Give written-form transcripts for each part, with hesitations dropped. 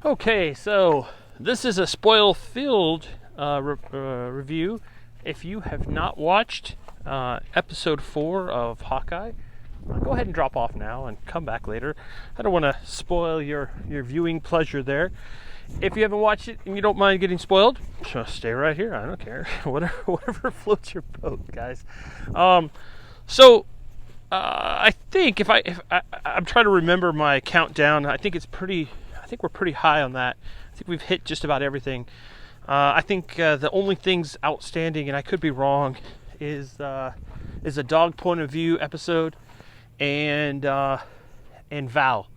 Okay, so this is a spoil-filled review. If you have not watched episode 4 of Hawkeye, go ahead and drop off now and come back later. I don't want to spoil your viewing pleasure there. If you haven't watched it and you don't mind getting spoiled, just stay right here. I don't care. whatever floats your boat, guys. I think if I'm trying to remember my countdown, I think we're pretty high on that. I think we've hit just about everything. I think the only things outstanding, and I could be wrong, is a dog point of view episode and Val.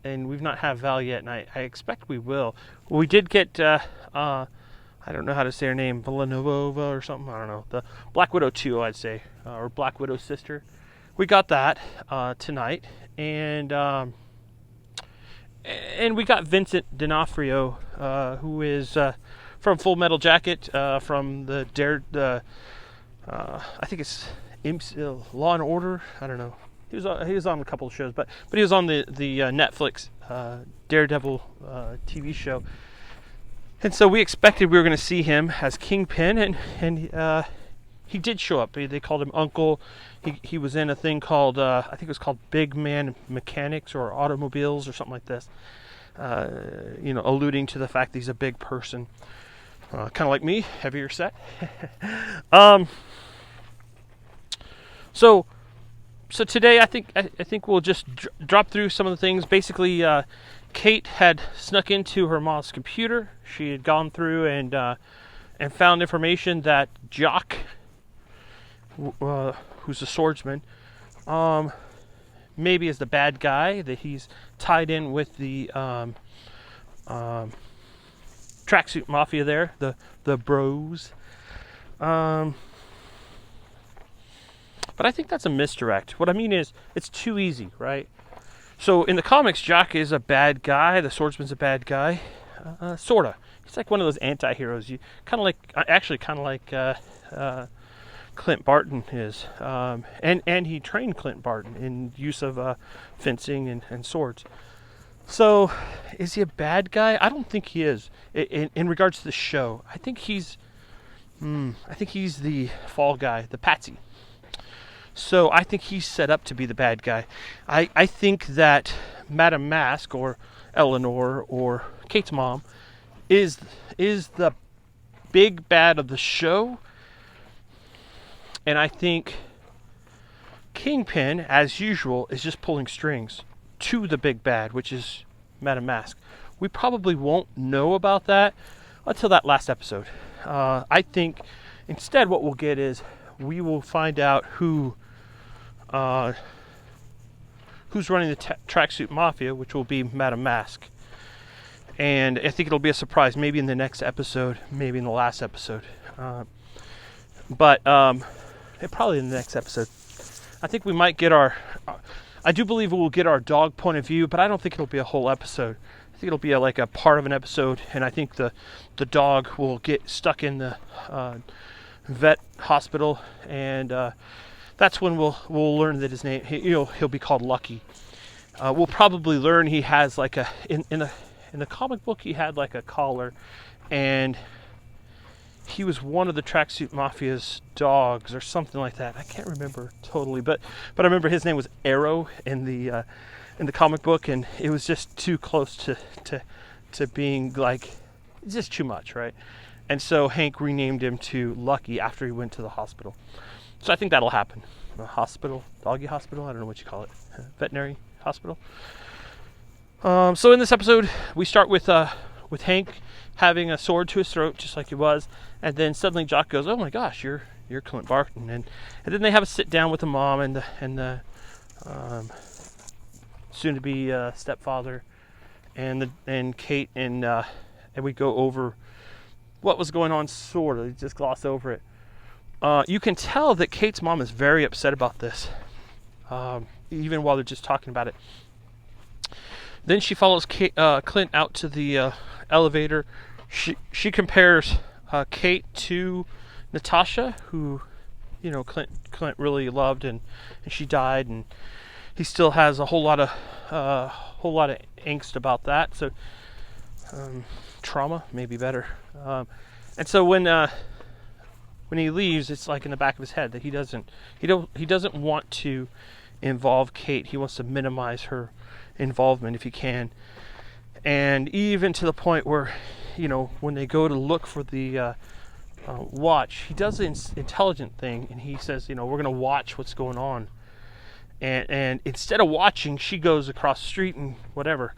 And we've not had Val yet, and I expect we will. We did get I don't know how to say her name, Villanova or something. I don't know. The Black Widow 2, I'd say, or Black Widow's sister. We got that tonight, and we got Vincent D'Onofrio, who is from Full Metal Jacket, from the I think it's Law and Order. I don't know. He was on a couple of shows, but he was on the Netflix Daredevil TV show, and so we expected we were going to see him as Kingpin, and he did show up. They called him Uncle. He was in a thing called I think it was called Big Man Mechanics or Automobiles or something like this. Alluding to the fact that he's a big person, kind of like me, heavier set. So today I think we'll just drop through some of the things. Basically, Kate had snuck into her mom's computer. She had gone through and found information that Jock, who's a swordsman, maybe is the bad guy, that he's tied in with the tracksuit mafia there, the bros. But I think that's a misdirect. What I mean is, it's too easy, right? So in the comics, Jock is a bad guy. The swordsman's a bad guy, sorta. He's like one of those anti-heroes. You kind of like Clint Barton is, and he trained Clint Barton in use of fencing and swords. So, is he a bad guy? I don't think he is. In regards to the show, I think he's the fall guy, the patsy. So I think he's set up to be the bad guy. I think that Madame Masque, or Eleanor, or Kate's mom, is the big bad of the show. And I think Kingpin, as usual, is just pulling strings to the big bad, which is Madame Masque. We probably won't know about that until that last episode. I think instead what we'll get is we will find out who's running the tracksuit mafia, which will be Madame Masque. And I think it'll be a surprise, maybe in the next episode, maybe in the last episode. But probably in the next episode. I think we might get I do believe we'll get our dog point of view, but I don't think it'll be a whole episode. I think it'll be like a part of an episode, and I think the dog will get stuck in the vet hospital, and that's when we'll learn that his name, he'll be called Lucky. We'll probably learn he has like in the comic book, he had like a collar, and he was one of the tracksuit mafia's dogs or something like that. I can't remember totally, but I remember his name was Arrow in the comic book, and it was just too close to being like, it's just too much, right? And so Hank renamed him to Lucky after he went to the hospital. So I think that'll happen. The hospital, doggy hospital, I don't know what you call it, veterinary hospital. So in this episode, we start with Hank having a sword to his throat, just like he was, and then suddenly Jock goes, "Oh my gosh, you're Clint Barton," and then they have a sit down with the mom and the soon-to-be stepfather and Kate, and we go over what was going on, sort of. Just gloss over it. You can tell that Kate's mom is very upset about this, even while they're just talking about it. Then she follows Clint out to the elevator. She compares Kate to Natasha, who Clint really loved, and she died, and he still has a whole lot of angst about that. So trauma, maybe better. And so when he leaves, it's like in the back of his head that he doesn't want to involve Kate. He wants to minimize her involvement if he can. And even to the point where, when they go to look for the watch, he does the intelligent thing, and he says, we're going to watch what's going on. And instead of watching, she goes across the street and whatever.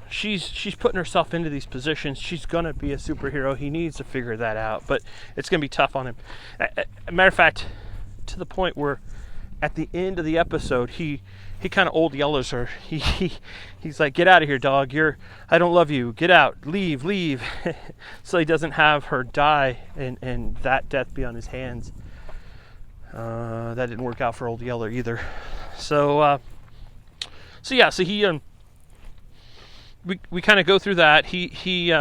She's putting herself into these positions. She's gonna be a superhero. He needs to figure that out, but it's gonna be tough on him. A matter of fact, to the point where at the end of the episode, he kind of old yells her. He's like, "Get out of here, dog! I don't love you. Get out! Leave!" So he doesn't have her die and that death be on his hands. That didn't work out for old Yeller either. So he we kind of go through that. He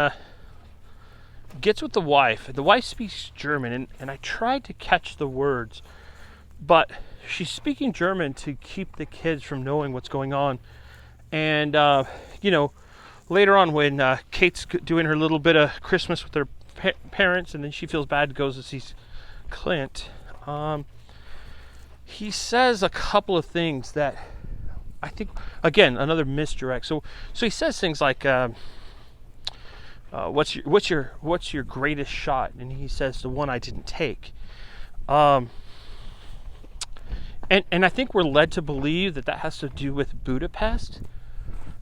gets with the wife. The wife speaks German, and I tried to catch the words, but she's speaking German to keep the kids from knowing what's going on. And later on, when Kate's doing her little bit of Christmas with her parents, and then she feels bad, goes to see Clint. He says a couple of things that I think, again, another misdirect. So he says things like, "What's your greatest shot?" And he says, "The one I didn't take." And I think we're led to believe that has to do with Budapest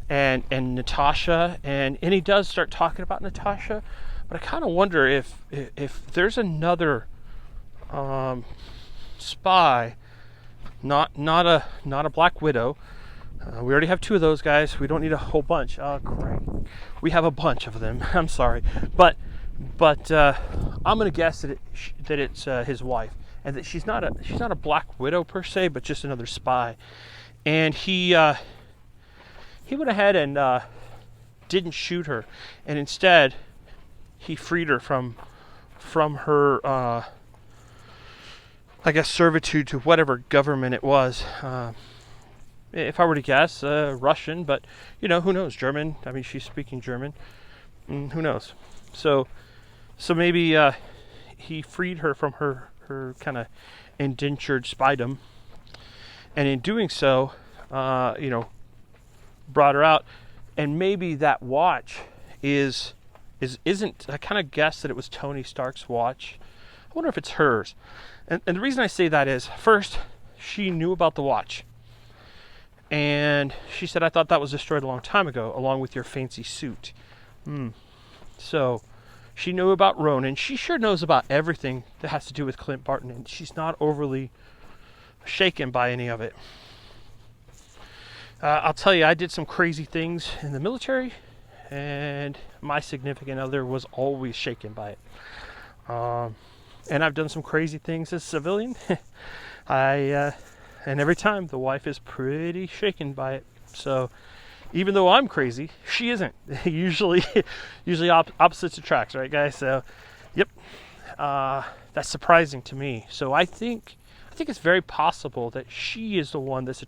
and Natasha, and he does start talking about Natasha, but I kind of wonder if there's another spy, not a Black Widow. We already have 2 of those guys. We don't need a whole bunch. Oh, great. We have a bunch of them. I'm sorry, but I'm gonna guess that it's his wife, and that she's not a Black Widow per se, but just another spy. And he went ahead and didn't shoot her, and instead he freed her from her I guess servitude to whatever government it was. If I were to guess, Russian, but who knows? German. I mean, she's speaking German. Who knows? So maybe he freed her from her kind of indentured spydom, and in doing so, brought her out. And maybe that watch isn't. I kind of guessed that it was Tony Stark's watch. I wonder if it's hers. And the reason I say that is, first, she knew about the watch. And she said, "I thought that was destroyed a long time ago, along with your fancy suit." So she knew about Ronan. She sure knows about everything that has to do with Clint Barton, and she's not overly shaken by any of it. I'll tell you, I did some crazy things in the military, and my significant other was always shaken by it. And I've done some crazy things as a civilian. And every time the wife is pretty shaken by it. So even though I'm crazy, she isn't. usually opposites attract, right, guys? So, yep, that's surprising to me. So I think it's very possible that she is the one that's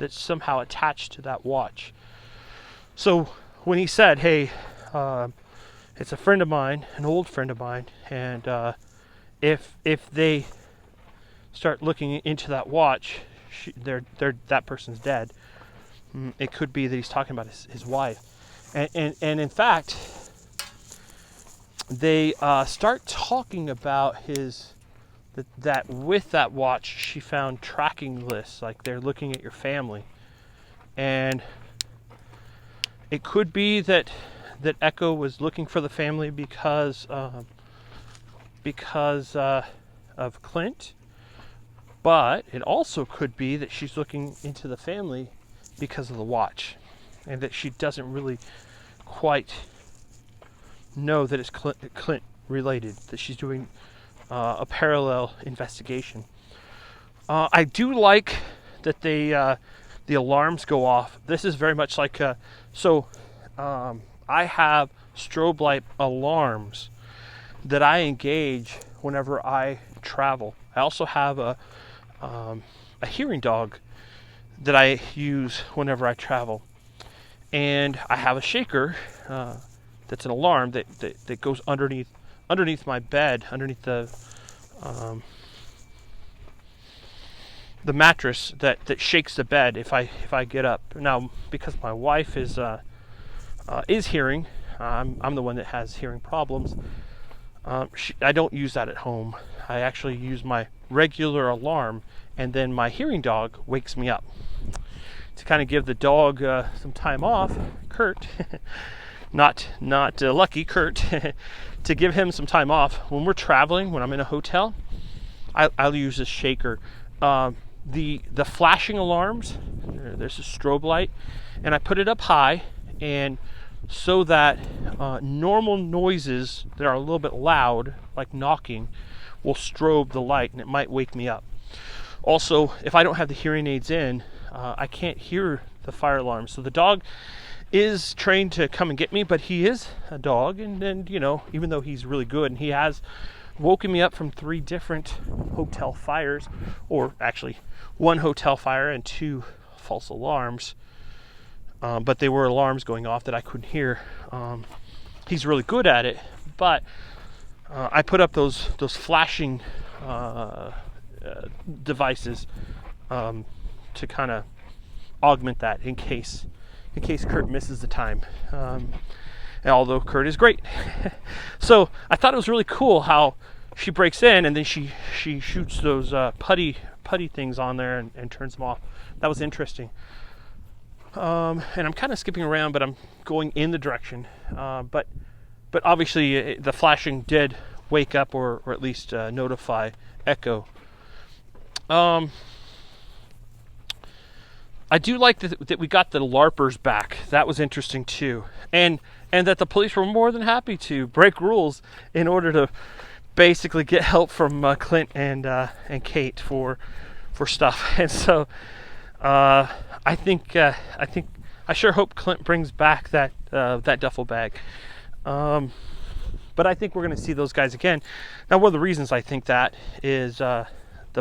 somehow attached to that watch. So when he said, "Hey, it's a friend of mine, an old friend of mine, and if they start looking into that watch, they're that person's dead," it could be that he's talking about his wife, and in fact, they start talking about that with that watch she found tracking lists, like they're looking at your family, and it could be that Echo was looking for the family because of Clint. But it also could be that she's looking into the family because of the watch, and that she doesn't really quite know that it's Clint related, that she's doing a parallel investigation. I do like that the alarms go off. This is very much like I have strobe light alarms that I engage whenever I travel. I also have a hearing dog that I use whenever I travel. And I have a shaker that's an alarm that goes underneath my bed, underneath the mattress that shakes the bed if I get up. Now, because my wife is hearing, I'm the one that has hearing problems. I don't use that at home. I actually use my regular alarm, and then my hearing dog wakes me up to kind of give the dog some time off. Kurt, not Lucky, Kurt, to give him some time off when we're traveling. When I'm in a hotel, I'll use this shaker. The flashing alarms, there's a strobe light, and I put it up high, and so that normal noises that are a little bit loud, like knocking, will strobe the light, and it might wake me up. Also, if I don't have the hearing aids in, I can't hear the fire alarm. So the dog is trained to come and get me, but he is a dog, and even though he's really good, and he has woken me up from 3 different hotel fires, or actually 1 hotel fire and 2 false alarms. But they were alarms going off that I couldn't hear. He's really good at it, but I put up those flashing devices to kind of augment that in case Kurt misses the time. And although Kurt is great, so I thought it was really cool how she breaks in and then she shoots those putty things on there and turns them off. That was interesting. And I'm kind of skipping around, but I'm going in the direction. But obviously the flashing did wake up or at least notify Echo. I do like that we got the LARPers back. That was interesting too, and that the police were more than happy to break rules in order to basically get help from Clint and Kate for stuff. And so I think I sure hope Clint brings back that duffel bag. But I think we're going to see those guys again. Now, one of the reasons I think that is the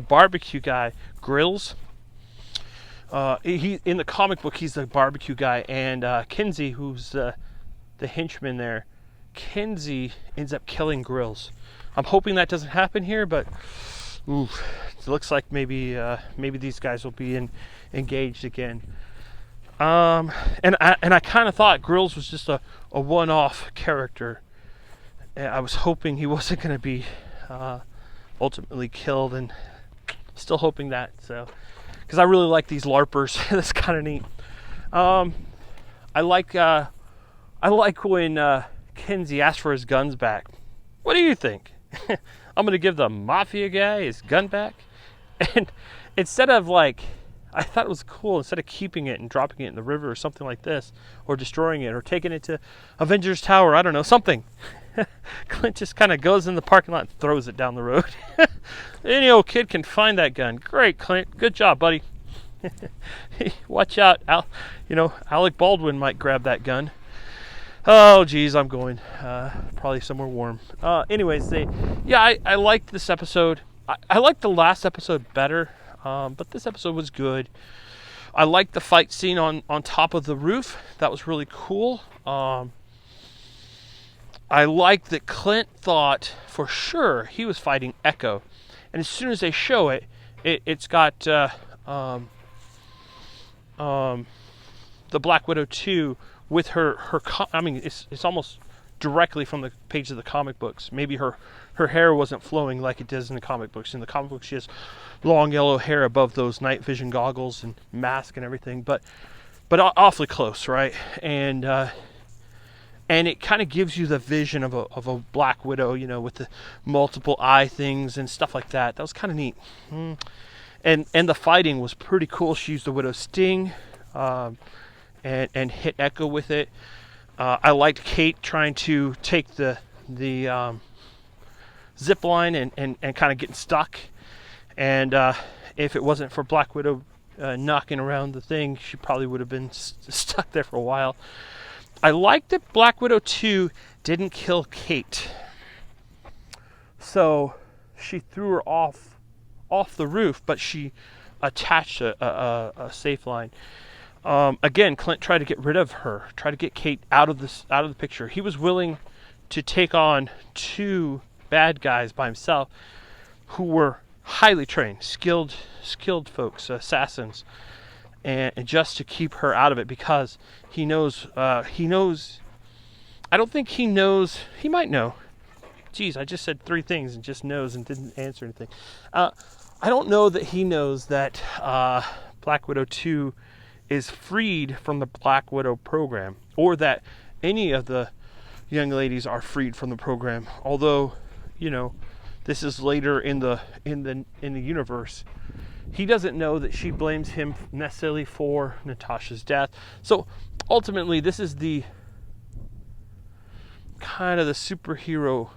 barbecue guy, Grills. He in the comic book, he's the barbecue guy, and Kinsey, who's the henchman there, Kinsey ends up killing Grills. I'm hoping that doesn't happen here, but it looks like maybe these guys will be engaged again. And I kind of thought Grills was just a one-off character. I was hoping he wasn't going to be ultimately killed, and still hoping that. So, because I really like these LARPers. That's kind of neat. I like when Kinsey asked for his guns back. What do you think? I'm going to give the mafia guy his gun back? And instead of I thought it was cool, instead of keeping it and dropping it in the river or something like this, or destroying it, or taking it to Avengers Tower, I don't know, something. Clint just kind of goes in the parking lot and throws it down the road. Any old kid can find that gun. Great, Clint. Good job, buddy. Watch out. Alec Baldwin might grab that gun. Oh, geez, I'm going probably somewhere warm. Anyways, I liked this episode. I liked the last episode better, but this episode was good. I liked the fight scene on top of the roof. That was really cool. I liked that Clint thought for sure he was fighting Echo. And as soon as they show it, it's got the Black Widow 2 with her it's almost directly from the page of the comic books. Maybe her hair wasn't flowing like it does in the comic books. In the comic books, she has long yellow hair above those night vision goggles and mask and everything, but awfully close, right? And it kind of gives you the vision of a Black Widow, with the multiple eye things and stuff like that. That was kind of neat. And the fighting was pretty cool. She used the Widow's Sting and hit Echo with it. I liked Kate trying to take the zip line and kind of getting stuck. And if it wasn't for Black Widow knocking around the thing, she probably would have been stuck there for a while. I like that Black Widow 2 didn't kill Kate. So she threw her off the roof, but she attached a safe line. Again, Clint tried to get rid of her, tried to get Kate out of the picture. He was willing to take on 2 bad guys by himself, who were highly trained, skilled folks, assassins, and just to keep her out of it, because he knows. I don't think he knows. He might know. Geez, I just said 3 things and just knows and didn't answer anything. I don't know that he knows that Black Widow 2 is freed from the Black Widow program, or that any of the young ladies are freed from the program. Although, this is later in the universe. He doesn't know that she blames him necessarily for Natasha's death. So ultimately, this is the kind of the superhero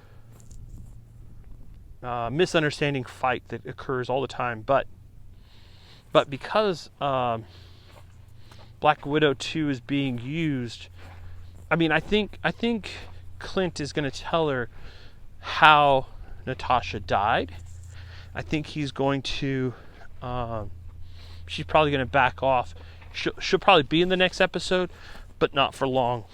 misunderstanding fight that occurs all the time. But because Black Widow 2 is being used, I mean, I think Clint is going to tell her how Natasha died. I think he's going to. She's probably going to back off. She'll probably be in the next episode, but not for long.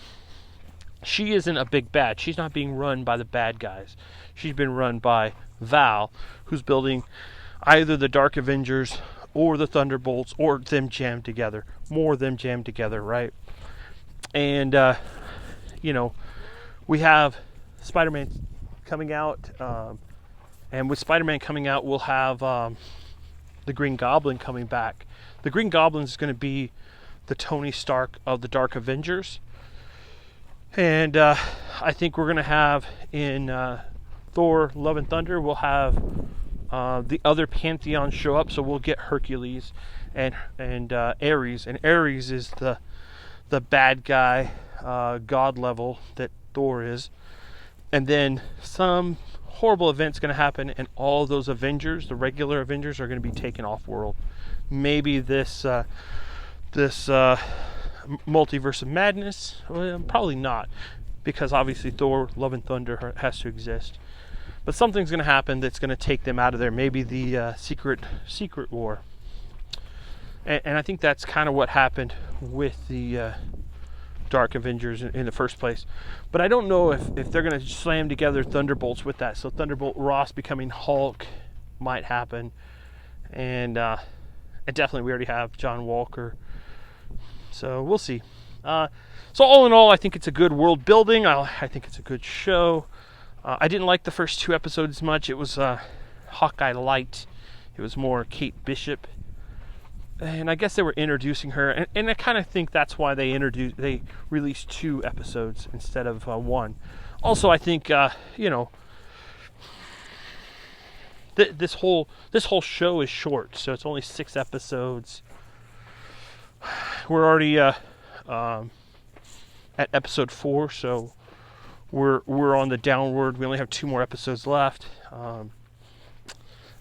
She isn't a big bad. She's not being run by the bad guys. She's been run by Val, who's building either the Dark Avengers or the Thunderbolts, or them jammed together. More of them jammed together, right? And, we have Spider-Man coming out. And with Spider-Man coming out, we'll have the Green Goblin coming back. The Green Goblin is going to be the Tony Stark of the Dark Avengers. And I think we're going to have in Thor, Love and Thunder, we'll have the other Pantheon show up. So we'll get Hercules and Ares. And Ares is the bad guy, god level that Thor is. And then some horrible event's going to happen, and all those Avengers, the regular Avengers, are going to be taken off world. Maybe this multiverse of madness? Well, probably not, because obviously Thor, Love and Thunder has to exist. But something's going to happen that's going to take them out of there. Maybe the secret war. And I think that's kind of what happened with the Dark Avengers in the first place. But I don't know if they're going to slam together Thunderbolts with that. So Thunderbolt Ross becoming Hulk might happen. And definitely we already have John Walker. So we'll see. So all in all, I think it's a good world building. I think it's a good show. I didn't like the first 2 episodes much. It was Hawkeye light. It was more Kate Bishop. And I guess they were introducing her, and I kind of think that's why they released 2 episodes instead of 1. Also, I think this whole show is short, so it's only 6 episodes. We're already at episode 4, so we're on the downward. We only have 2 more episodes left. I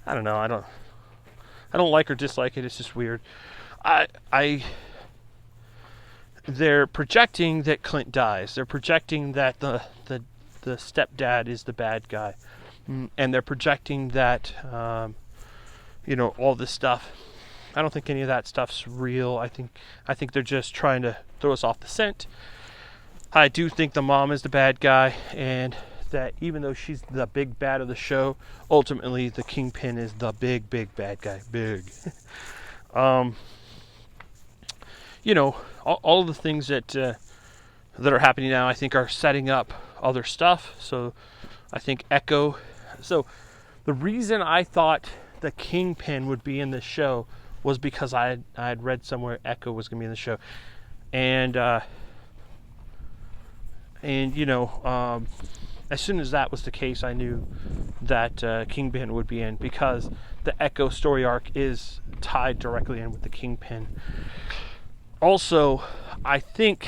don't know. I don't like or dislike it. It's just weird. They're projecting that Clint dies. They're projecting that the stepdad is the bad guy, and they're projecting that all this stuff. I don't think any of that stuff's real. I think they're just trying to throw us off the scent. I do think the mom is the bad guy, and that even though she's the big bad of the show, ultimately the Kingpin is the big bad guy. Big. All the things that are happening now, I think, are setting up other stuff. So I think Echo. So the reason I thought the Kingpin would be in this show was because I had read somewhere Echo was going to be in the show, and as soon as that was the case, I knew that Kingpin would be in, because the Echo story arc is tied directly in with the Kingpin. Also, I think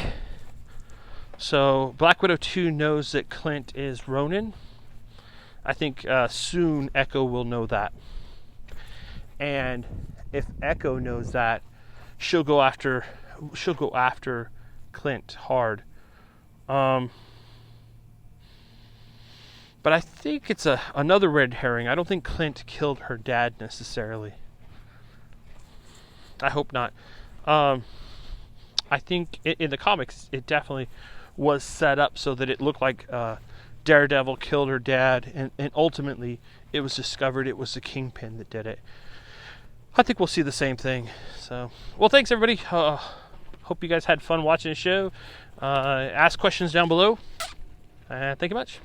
so. Black Widow 2 knows that Clint is Ronin. I think soon Echo will know that, and if Echo knows that, she'll go after Clint hard. But I think it's another red herring. I don't think Clint killed her dad necessarily. I hope not. I think in the comics, it definitely was set up so that it looked like Daredevil killed her dad, and ultimately it was discovered it was the Kingpin that did it. I think we'll see the same thing. So, well, thanks everybody. Hope you guys had fun watching the show. Ask questions down below. Thank you much.